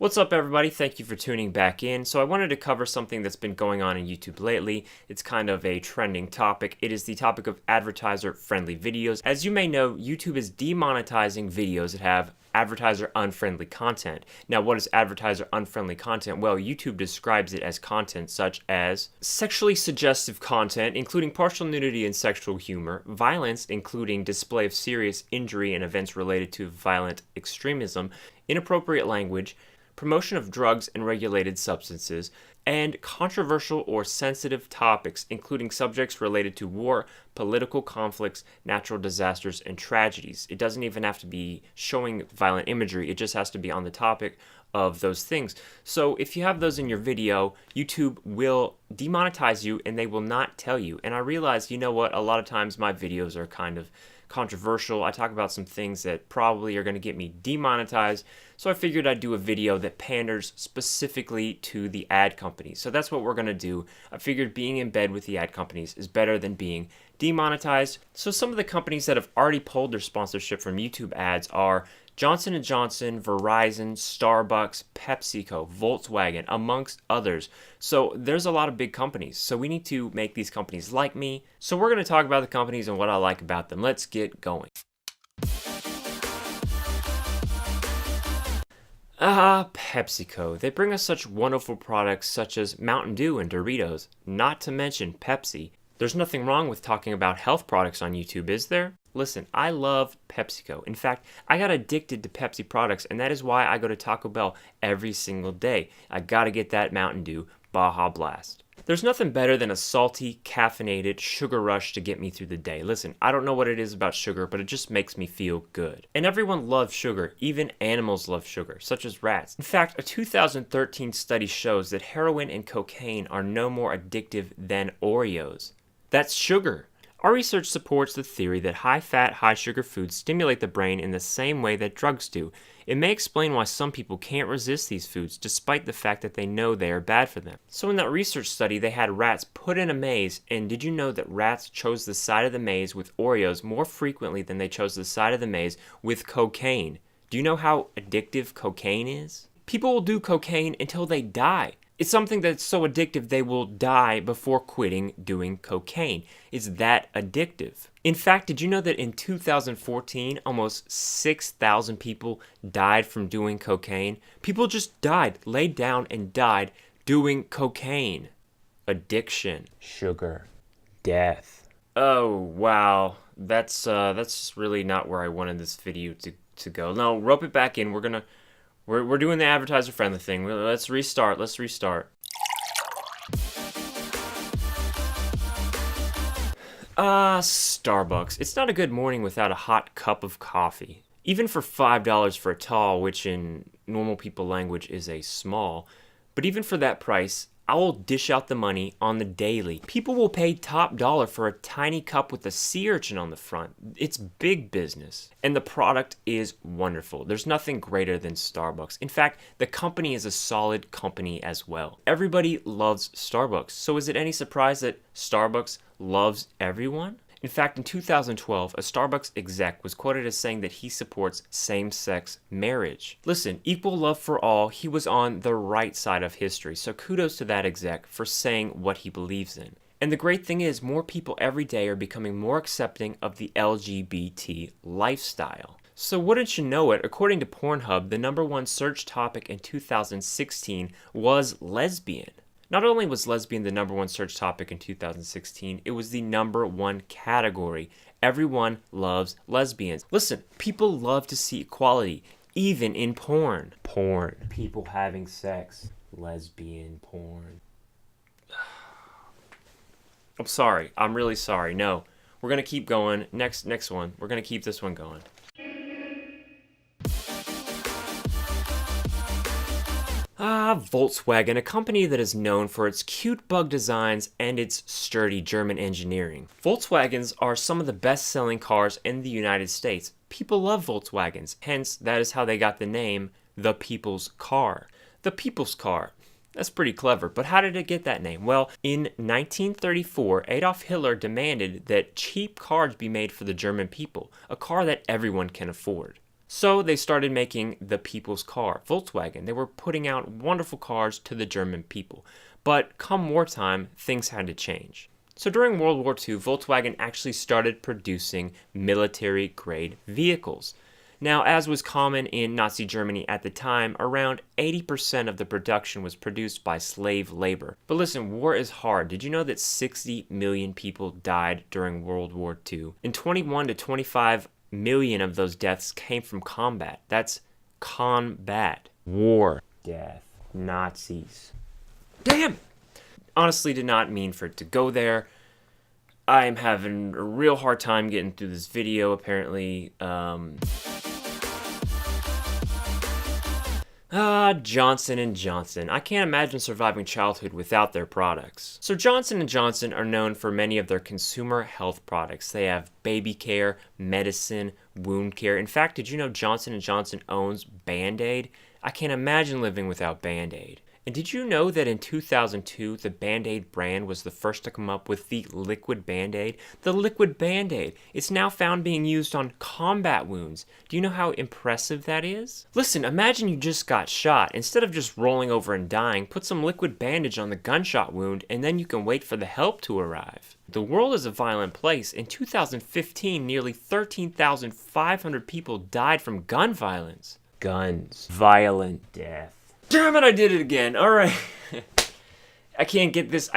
What's up, everybody? Thank you for tuning back in. So I wanted to cover something that's been going on in YouTube lately. It's kind of a trending topic. It is the topic of advertiser-friendly videos. As you may know, YouTube is demonetizing videos that have advertiser-unfriendly content. Now, what is advertiser-unfriendly content? Well, YouTube describes it as content such as sexually suggestive content, including partial nudity and sexual humor, violence, including display of serious injury and events related to violent extremism, inappropriate language, promotion of drugs and regulated substances, and controversial or sensitive topics, including subjects related to war, political conflicts, natural disasters, and tragedies. It doesn't even have to be showing violent imagery, it just has to be on the topic of those things. So if you have those in your video, YouTube will demonetize you and they will not tell you. And I realize, you know what, a lot of times my videos are kind of controversial. I talk about some things that probably are going to get me demonetized. So I figured I'd do a video that panders specifically to the ad companies. So that's what we're going to do. I figured being in bed with the ad companies is better than being demonetized. So some of the companies that have already pulled their sponsorship from YouTube ads are Johnson & Johnson, Verizon, Starbucks, PepsiCo, Volkswagen, amongst others. So there's a lot of big companies. So we need to make these companies like me. So we're going to talk about the companies and what I like about them. Let's get going. PepsiCo. They bring us such wonderful products such as Mountain Dew and Doritos, not to mention Pepsi. There's nothing wrong with talking about health products on YouTube, is there? Listen, I love PepsiCo. In fact, I got addicted to Pepsi products, and that is why I go to Taco Bell every single day. I gotta get that Mountain Dew Baja Blast. There's nothing better than a salty, caffeinated sugar rush to get me through the day. Listen, I don't know what it is about sugar, but it just makes me feel good. And everyone loves sugar. Even animals love sugar, such as rats. In fact, a 2013 study shows that heroin and cocaine are no more addictive than Oreos. That's sugar. Our research supports the theory that high-fat, high-sugar foods stimulate the brain in the same way that drugs do. It may explain why some people can't resist these foods despite the fact that they know they are bad for them. So in that research study, they had rats put in a maze, and did you know that rats chose the side of the maze with Oreos more frequently than they chose the side of the maze with cocaine? Do you know how addictive cocaine is? People will do cocaine until they die. It's something that's so addictive they will die before quitting doing cocaine. It's that addictive. In fact, did you know that in 2014, almost 6,000 people died from doing cocaine? People just died, laid down and died doing cocaine. Addiction, sugar, death. Oh, wow. That's really not where I wanted this video to go. No, rope it back in. We're doing the advertiser-friendly thing. Let's restart. Starbucks. It's not a good morning without a hot cup of coffee. Even for $5 for a tall, which in normal people language is a small, but even for that price, I will dish out the money on the daily. People will pay top dollar for a tiny cup with a sea urchin on the front. It's big business. And the product is wonderful. There's nothing greater than Starbucks. In fact, the company is a solid company as well. Everybody loves Starbucks. So is it any surprise that Starbucks loves everyone? In fact, in 2012, a Starbucks exec was quoted as saying that he supports same-sex marriage. Listen, equal love for all, he was on the right side of history, so kudos to that exec for saying what he believes in. And the great thing is, more people every day are becoming more accepting of the LGBT lifestyle. So wouldn't you know it, according to Pornhub, the #1 search topic in 2016 was lesbian. Not only was lesbian the #1 search topic in 2016, it was the #1 category. Everyone loves lesbians. Listen, people love to see equality, even in porn. Porn. People having sex. Lesbian porn. I'm sorry. I'm really sorry. No. We're going to keep going. Next one. We're going to keep this one going. Volkswagen, a company that is known for its cute bug designs and its sturdy German engineering. Volkswagens are some of the best-selling cars in the United States. People love Volkswagens, hence that is how they got the name the People's Car. The People's Car. That's pretty clever, but how did it get that name? Well, in 1934, Adolf Hitler demanded that cheap cars be made for the German people, a car that everyone can afford. So they started making the people's car, Volkswagen. They were putting out wonderful cars to the German people. But come wartime, things had to change. So during World War II, Volkswagen actually started producing military-grade vehicles. Now, as was common in Nazi Germany at the time, around 80% of the production was produced by slave labor. But listen, war is hard. Did you know that 60 million people died during World War II? And 21 to 25 million of those deaths came from combat. That's combat. War. Death. Nazis. Damn! Honestly, did not mean for it to go there. I'm having a real hard time getting through this video, apparently. Johnson & Johnson. I can't imagine surviving childhood without their products. So Johnson & Johnson are known for many of their consumer health products. They have baby care, medicine, wound care. In fact, did you know Johnson & Johnson owns Band-Aid? I can't imagine living without Band-Aid. And did you know that in 2002, the Band-Aid brand was the first to come up with the liquid Band-Aid? The liquid Band-Aid. It's now found being used on combat wounds. Do you know how impressive that is? Listen, imagine you just got shot. Instead of just rolling over and dying, put some liquid bandage on the gunshot wound, and then you can wait for the help to arrive. The world is a violent place. In 2015, nearly 13,500 people died from gun violence. Guns. Violent death. Damn it, I did it again. All right. I can't get this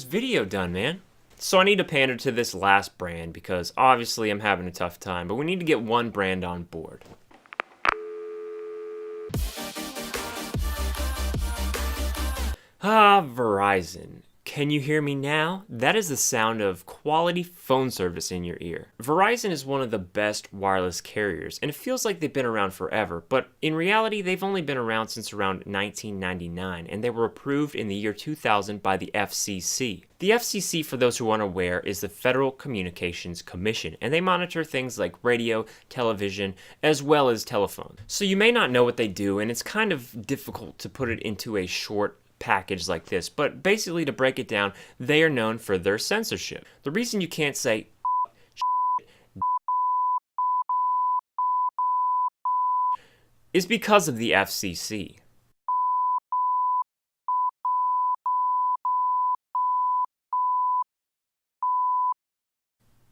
video done, man. So I need to pander to this last brand because obviously I'm having a tough time, but we need to get one brand on board. Verizon. Can you hear me now? That is the sound of quality phone service in your ear. Verizon is one of the best wireless carriers, and it feels like they've been around forever, but in reality, they've only been around since around 1999, and they were approved in the year 2000 by the FCC. The FCC, for those who aren't aware, is the Federal Communications Commission, and they monitor things like radio, television, as well as telephone. So you may not know what they do, and it's kind of difficult to put it into a short package like this, but basically to break it down, they are known for their censorship. The reason you can't say is because of the FCC.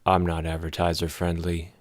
I'm not advertiser friendly.